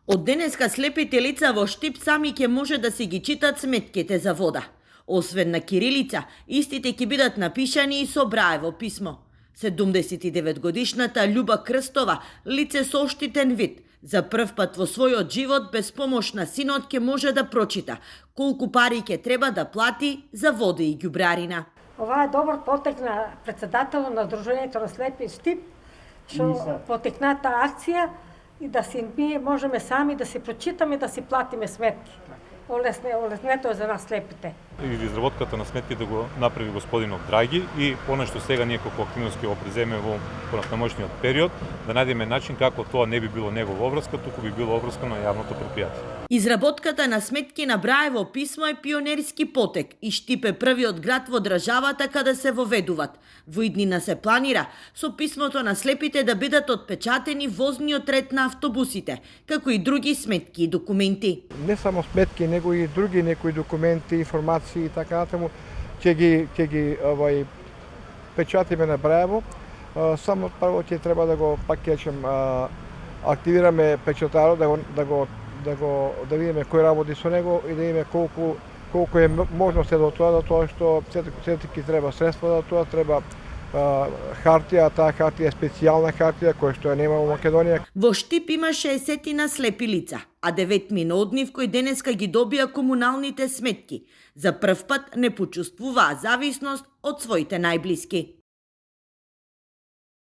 Од денеска слепите лица во Штип сами ќе може да си ги читат сметките за вода. Освен на кирилица, истите ќе бидат напишани и со Браево писмо. 79-годишната Љуба Крстова, лице со оштитен вид, за прв пат во својот живот без помош на синот ќе може да прочита колку пари ќе треба да плати за вода и ѓубрарина. Ова е добар потек на председателот на Дружењето на слепи Штип, што потекната акција и да си ние можеме сами да си прочитаме, да си платиме сметки. Олеснето е за нас слепите. Изработката на сметките го направи господинот Драги и она што сега ние како активност ќе го преземе во понатамошниот период, да најдеме начин како тоа не би било негова обврска, туку би било обврска на јавното предпријатие. Изработката на сметки на Браево писмо е пионерски потек и Штип е првиот град во државата каде се воведуваат. Во иднина се планира со писмото на слепите да бидат отпечатени возниот ред на автобусите, како и други сметки и документи. Не само сметки, него и други некои документи, информации и така натаму, ќе ги печатиме на Браево. Само прво ќе треба да го активираме печатарот, да видиме кој работи со него и да видиме колку е можност до тоа што сетки треба средства, да тоа треба хартија, таа хартија е специјална хартија која што ја нема во Македонија. Во Штип има 60 слепи лица, а 9 од нив кои денеска ги добија комуналните сметки. За прв пат не почувствуваа зависност од своите најблиски.